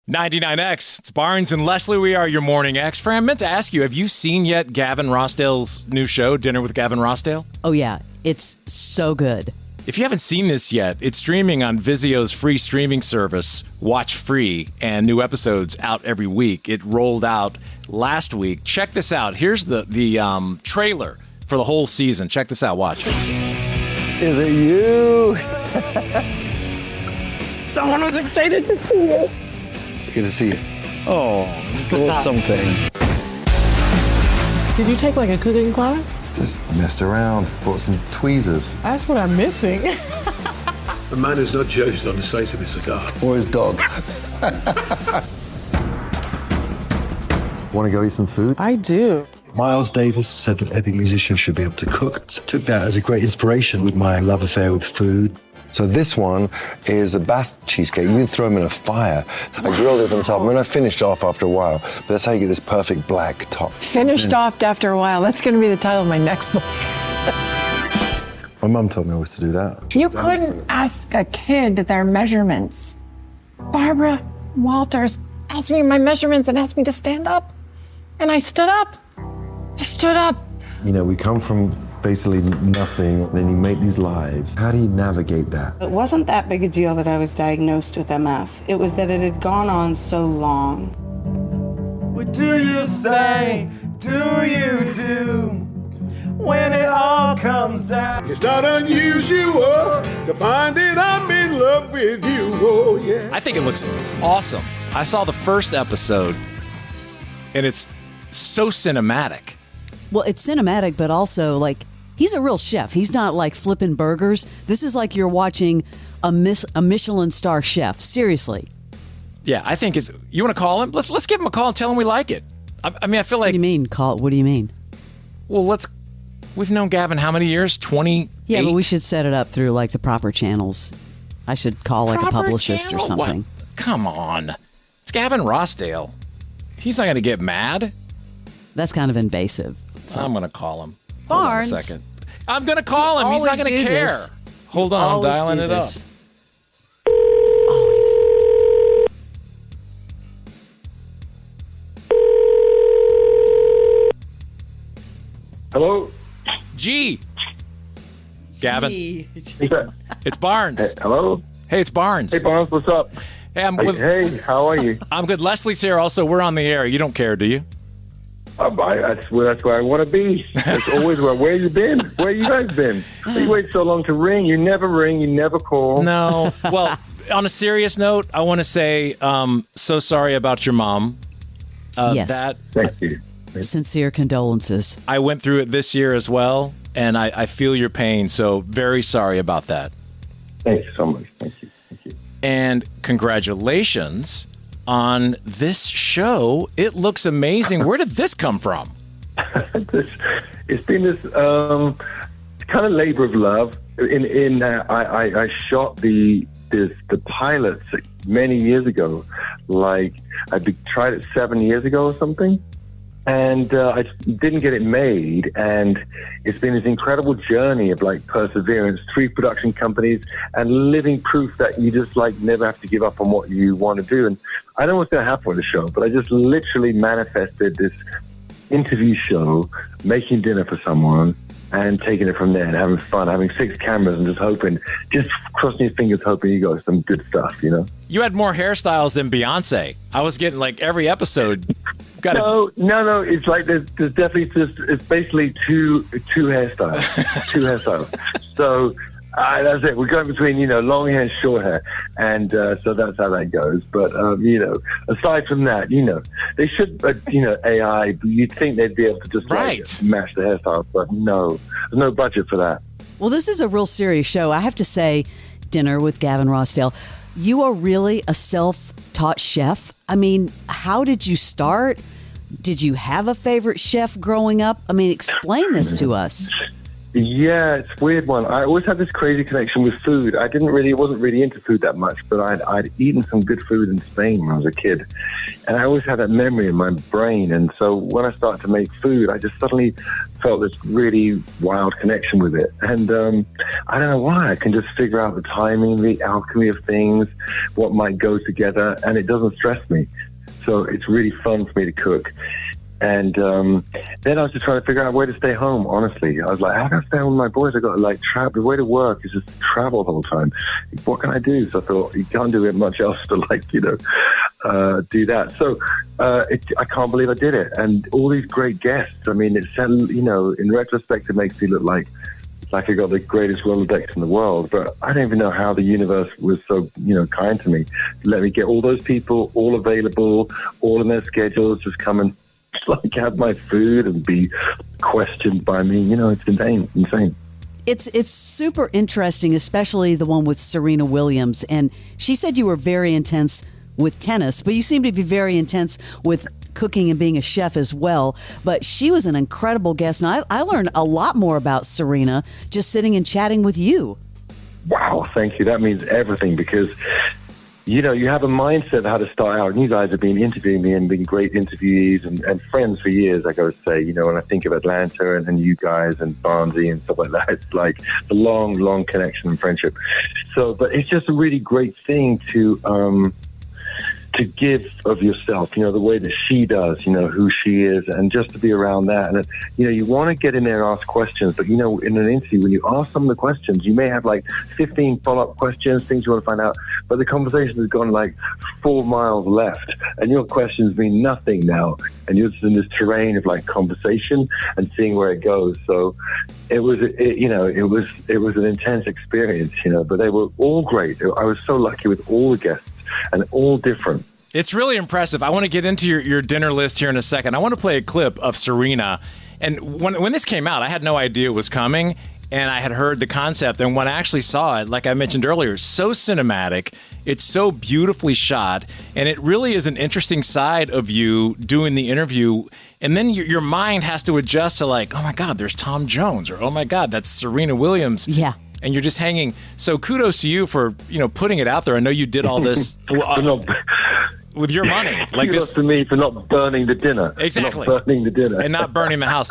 99X, it's Barnes and Leslie. We are your Morning X. Fran, I meant to ask you, have you seen yet Gavin Rossdale's new show, Dinner with Gavin Rossdale? Oh, yeah. It's so good. If you haven't seen this yet, it's streaming on Vizio's free streaming service, WatchFree, and new episodes out every week. It rolled out last week. Check this out. Here's the trailer for the whole season. Check this out. Watch. Is it you? Someone was excited to see you. Good to see you. Oh, got something. Did you take like a cooking class? Just messed around. Bought some tweezers. That's what I'm missing. A man is not judged on the size of his cigar. Or his dog. Want to go eat some food? I do. Miles Davis said that every musician should be able to cook. So I took that as a great inspiration with my love affair with food. So this one is a Basque cheesecake. You can throw them in a fire. I grilled it on top. I mean, I finished off after a while. But that's how you get this perfect black top. Finished off after a while. That's going to be the title of my next book. My mum told me always to do that. You couldn't ask a kid their measurements. Barbara Walters asked me my measurements and asked me to stand up. And I stood up. I stood up. You know, we come from basically nothing, then you make these lives. How do you navigate that? It wasn't that big a deal that I was diagnosed with MS. It was that it had gone on so long. What do you say? Do you do? When it all comes down. It's not unusual to find that I'm in love with you. Oh, yeah. I think it looks awesome. I saw the first episode, and it's so cinematic. Well, it's cinematic, but also, like, he's a real chef. He's not, like, flipping burgers. This is like you're watching a Michelin star chef. Seriously. Yeah, I think it's... You want to call him? Let's give him a call and tell him we like it. I mean, I feel like... What do you mean, call? What do you mean? Well, we've known Gavin how many years? 28? Yeah, but we should set it up through, like, the proper channels. I should call, like, a publicist or something. What? Come on. It's Gavin Rossdale. He's not going to get mad. That's kind of invasive. So I'm going to call him. Barnes. Hold on a second. I'm going to call him. He's not going to care. This. Hold on. I'm dialing it up. Always. Hello? G. Gavin. It's Barnes. Hey, hello? Hey, it's Barnes. Hey, Barnes, what's up? Hey, how are you? I'm good. Leslie's here also. We're on the air. You don't care, do you? That's where I want to be. That's always where you been? Where you guys been? You wait so long to ring. You never ring. You never call. No. Well, on a serious note, I want to say so sorry about your mom. Yes. Thank you. Sincere condolences. I went through it this year as well, and I feel your pain, so very sorry about that. Thank you so much. Thank you. And congratulations on this show. It looks amazing. Where did this come from? It's been this kind of labor of love. I shot the pilots many years ago. Like I tried it 7 years ago or something, and I didn't get it made. And it's been this incredible journey of like perseverance, 3 production companies, and living proof that you just like never have to give up on what you want to do. And I don't know what's going to happen with the show, but I just literally manifested this interview show, making dinner for someone and taking it from there and having fun, having 6 cameras and just hoping, just crossing your fingers, hoping you got some good stuff, you know? You had more hairstyles than Beyonce. I was getting like every episode. No. It's like there's definitely it's basically two hairstyles, 2 hairstyles. So that's it. We're going between long hair and short hair, and so that's how that goes. But aside from that, they should AI. You'd think they'd be able to just match the hairstyles, but no, there's no budget for that. Well, this is a real serious show. I have to say, Dinner with Gavin Rossdale. You are really a self-taught chef. I mean, how did you start? Did you have a favorite chef growing up? I mean, explain this to us. Yeah, it's a weird one. I always had this crazy connection with food. Wasn't really into food that much, but I'd eaten some good food in Spain when I was a kid. And I always had that memory in my brain. And so when I started to make food, I just suddenly felt this really wild connection with it. And I don't know why. I can just figure out the timing, the alchemy of things, what might go together, and it doesn't stress me. So it's really fun for me to cook. And then I was just trying to figure out where to stay home, honestly. I was like, how can I stay home with my boys? I got to travel. The way to work is just travel the whole time. What can I do? So I thought, you can't do it much else to do that. So I can't believe I did it. And all these great guests, I mean, in retrospect, it makes me look like I got the greatest Rolodex in the world. But I don't even know how the universe was so, kind to me. Let me get all those people, all available, all in their schedules, just come and have my food and be questioned by me. It's insane. It's super interesting, especially the one with Serena Williams. And she said you were very intense with tennis, but you seem to be very intense with cooking and being a chef as well. But she was an incredible guest, and I learned a lot more about Serena just sitting and chatting with you. Wow, thank you. That means everything, because you have a mindset of how to start out, and you guys have been interviewing me and been great interviewees and friends for years, I gotta say. When I think of Atlanta and you guys and Barnsley and stuff like that, it's like the long, long connection and friendship. So, but it's just a really great thing to give of yourself, the way that she does, who she is, and just to be around that. And, you want to get in there and ask questions, but, in an interview, when you ask some of the questions, you may have 15 follow-up questions, things you want to find out, but the conversation has gone 4 miles left, and your questions mean nothing now, and you're just in this terrain of conversation and seeing where it goes. So it was an intense experience, but they were all great. I was so lucky with all the guests, and all different. It's really impressive. I want to get into your dinner list here in a second. I want to play a clip of Serena. And when this came out, I had no idea it was coming, and I had heard the concept. And when I actually saw it, like I mentioned earlier, it's so cinematic. It's so beautifully shot, and it really is an interesting side of you doing the interview. And then your mind has to adjust to oh my God, there's Tom Jones, or oh my God, that's Serena Williams. Yeah. And you're just hanging. So kudos to you for putting it out there. I know you did all this with your money. Kudos to me for not burning the dinner. Exactly. Not burning the dinner. And not burning the house.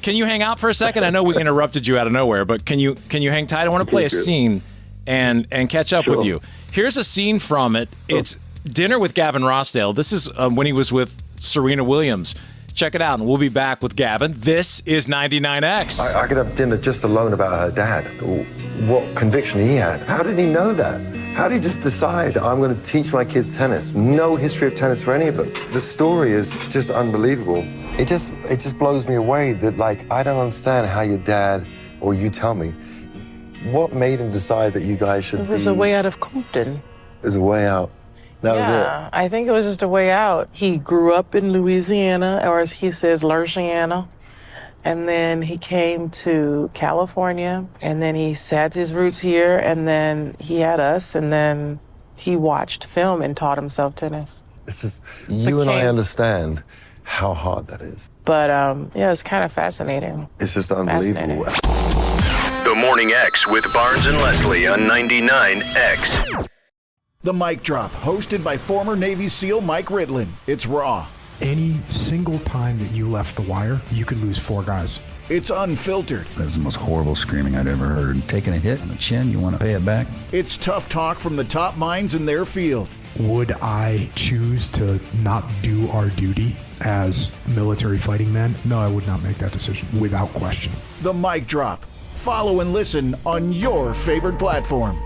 Can you hang out for a second? I know we interrupted you out of nowhere, but can you hang tight? I want to play a scene and catch up with you. Here's a scene from it. It's dinner with Gavin Rossdale. This is when he was with Serena Williams. Check it out, and we'll be back with Gavin. This is 99X. I could have dinner just alone about her dad. What conviction he had. How did he know that? How did he just decide, I'm going to teach my kids tennis? No history of tennis for any of them. The story is just unbelievable. It just blows me away that, I don't understand how your dad, or you tell me, what made him decide that you guys should be... It was a way out of Compton. There's a way out. That was it. I think it was just a way out. He grew up in Louisiana, or as he says, Louisiana. And then he came to California, and then he set his roots here, and then he had us, and then he watched film and taught himself tennis. It's just, you and I understand how hard that is. But, it's kind of fascinating. It's just unbelievable. The Morning X with Barnes and Leslie on 99X. The Mic Drop, hosted by former Navy SEAL Mike Ridlin. It's raw. Any single time that you left the wire, you could lose 4 guys. It's unfiltered. That was the most horrible screaming I'd ever heard. Taking a hit on the chin, you want to pay it back? It's tough talk from the top minds in their field. Would I choose to not do our duty as military fighting men? No, I would not make that decision, without question. The Mic Drop. Follow and listen on your favorite platform.